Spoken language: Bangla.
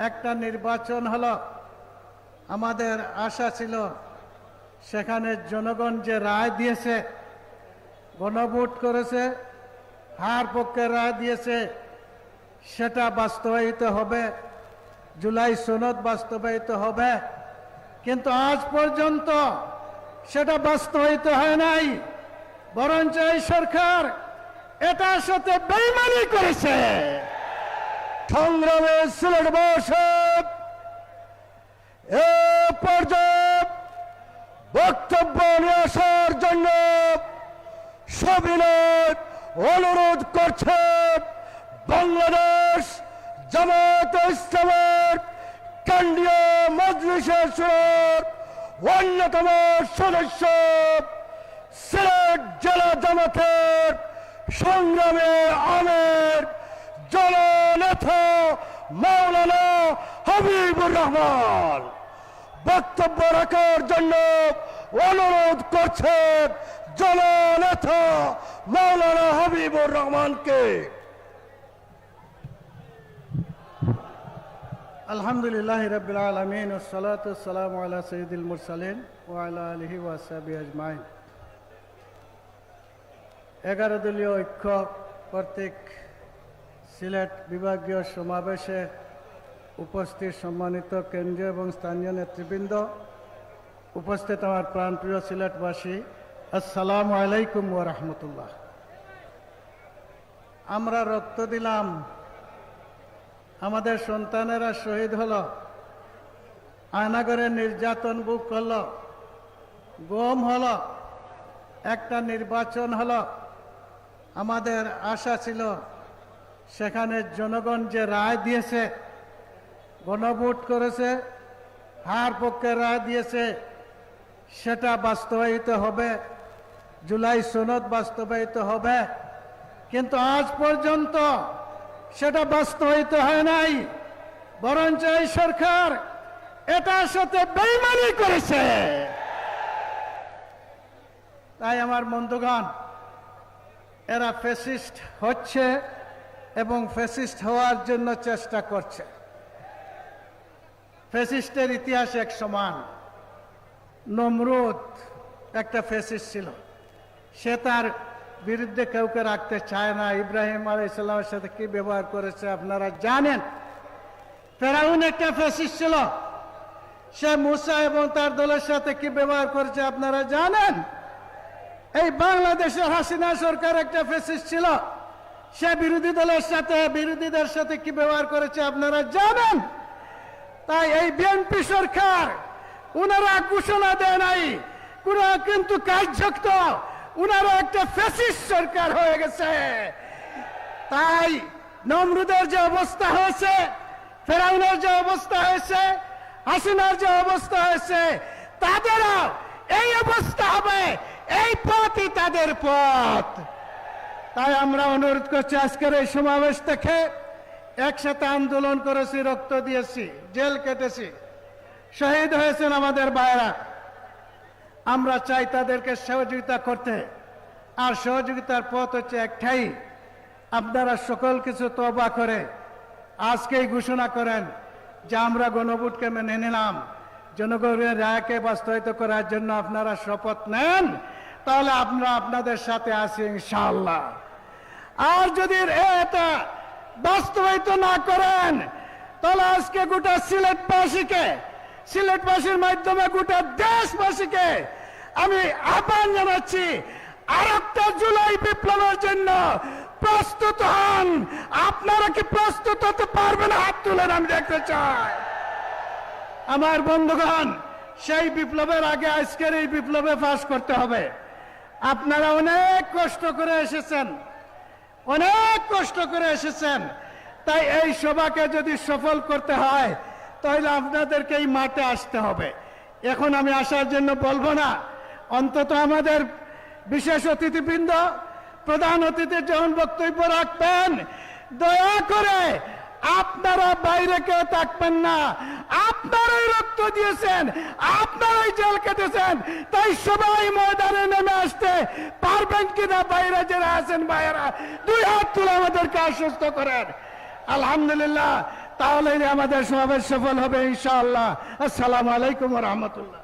একটা নির্বাচন হলো, আমাদের আশা ছিল সেখানে জনগণ যে রায় দিয়েছে, গণভোট করেছে, হার পক্ষে রায় দিয়েছে, সেটা বাস্তবায়িত হবে, জুলাই সনদ বাস্তবায়িত হবে। কিন্তু আজ পর্যন্ত সেটা বাস্তবায়িত হয় নাই, বরঞ্চ এই সরকার এটার সাথে বেইমানি করেছে। সংগ্রামে সিলেটবাসী এ পর্যায়ে বক্তব্য নিয়ে আসার জন্য সবিনয় অনুরোধ করছে বাংলাদেশ জামায়াতে ইসলামের কেন্দ্রীয় মজলিসের সুরের অন্যতম সদস্য, সিলেট জেলা জামাতের সংগ্রামী আমির জননেতা মাওলানা হাবিবুর রহমান বক্তব্য রাখার জন্য অনুরোধ করছে জননেতা মাওলানা হাবিবুর রহমানকে। আলহামদুলিল্লাহ রাব্বিল আলামিন ওয়াসসালাতু ওয়াসসালামু আলা সাইয়্যিদিল মুরসালিন ওয়া আলা আলিহি ওয়া আসহাবিহি আজমাইন। 11 দলীয় ঐক্য কর্তৃক সিলেট বিভাগীয় সমাবেশে উপস্থিত সম্মানিত কেন্দ্রীয় এবং স্থানীয় নেতৃবৃন্দ, উপস্থিত আমার প্রাণপ্রিয় সিলেটবাসী, আসসালামু আলাইকুম ওয়া রাহমাতুল্লাহ। আমরা রক্ত দিলাম, আমাদের সন্তানেরা শহীদ হলো, আয়নাগরে নির্যাতন ভোগ করলো, গুম হলো, একটা নির্বাচন হলো, আমাদের আশা ছিল সেখানে জনগণ যে রায় দিয়েছে, গণভোট করেছে, হার পক্ষে রায় দিয়েছে, সেটা বাস্তবায়িত হবে, জুলাই সনদ বাস্তবায়িত হবে। কিন্তু আজ পর্যন্ত সেটা বাস্তবায়িত হয় নাই, বরঞ্চ এই সরকার এটার সাথে বেইমানি করেছে। তাই আমার বন্ধুগণ, এরা ফ্যাসিস্ট হচ্ছে এবং ফ্যাসিস্ট হওয়ার জন্য চেষ্টা করছে। ফ্যাসিস্টের ইতিহাস এক সমান। নমরুদ একটা ফ্যাসিস্ট ছিল, সে তার বিরুদ্ধে কাউকে রাখতে চায় না। ইব্রাহিম আলাইহিস সালামের সাথে কি ব্যবহার করেছে আপনারা জানেন। ফেরাউন একটা ফ্যাসিস্ট ছিল, সে মুসা এবং তার দলের সাথে কি ব্যবহার করেছে আপনারা জানেন। এই বাংলাদেশের হাসিনা সরকার একটা ফ্যাসিস্ট ছিল, সে বিরোধীদের সাথে কি ব্যবহার করেছে আপনারা জানেন। তাই এই বিএনপি সরকার, উনারা ঘোষণা দেয় নাই, কিন্তু কার্যত উনারা একটা ফ্যাসিস্ট সরকার হয়ে গেছে। তাই নমরুদের যে অবস্থা হয়েছে, ফেরাউনের যে অবস্থা হয়েছে, হাসিনার যে অবস্থা হয়েছে, তাদেরও এই অবস্থা হবে। এই পথই তাদের পথ। তাই আমরা অনুরোধ করছি, আজকের এই সমাবেশ থেকে একসাথে আন্দোলন করেছি, রক্ত দিয়েছি, জেল কেটেছি, শহীদ হয়েছেন আমাদের ভাইয়েরা। আমরা চাই তাদেরকে সহযোগিতা করতে, আর সহযোগিতার পথ হচ্ছে একটাই, আপনারা সকল কিছু তওবা করে আজকেই ঘোষণা করেন যে আমরা গণভোটকে মেনে নিলাম, জনগণের রায়কে বাস্তবায়িত করার জন্য আপনারা শপথ নেন, তাহলে আমরা আপনাদের সাথে আছি ইনশাআল্লাহ। আর যদি এটা বাস্তবায়িত না করেন, তাহলে আজকে গোটা সিলেটবাসীর মাধ্যমে গোটা দেশবাসীকে আমি আহ্বান জানাচ্ছি, আরেকটা জুলাই বিপ্লবের জন্য প্রস্তুত হন। আপনারা কি প্রস্তুত হতে পারবেন? হাত তুলেন, আমি দেখতে চাই। আমার বন্ধুগণ, সেই বিপ্লবের আগে আজকের এই বিপ্লবে পাস করতে হবে। আপনারা অনেক কষ্ট করে এসেছেন, তাই এই সভাকে যদি সফল করতে হয়, তাহলে আপনাদেরকে এই মাঠে আসতে হবে। এখন আমি আসার জন্য বলবো না, অন্তত আমাদের বিশেষ অতিথিবৃন্দ, প্রধান অতিথি যখন বক্তব্য রাখবেন, দয়া করে আপনারা বাইরে কেউ থাকবেন না। আপনারাই রক্ত দিয়েছেন, আপনারাই জেল কেটেছেন, তাই সবাই ময়দানে নেমে আসতে পারবেন কিনা? বাইরে যারা আছেন ভাইয়েরা, দুই হাত তুলে আমাদেরকে আশ্বস্ত করেন। আলহামদুলিল্লাহ, তাহলে আমাদের সমাবেশ সফল হবে ইনশাআল্লাহ। আসসালামু আলাইকুম ওয়া রাহমাতুল্লাহ।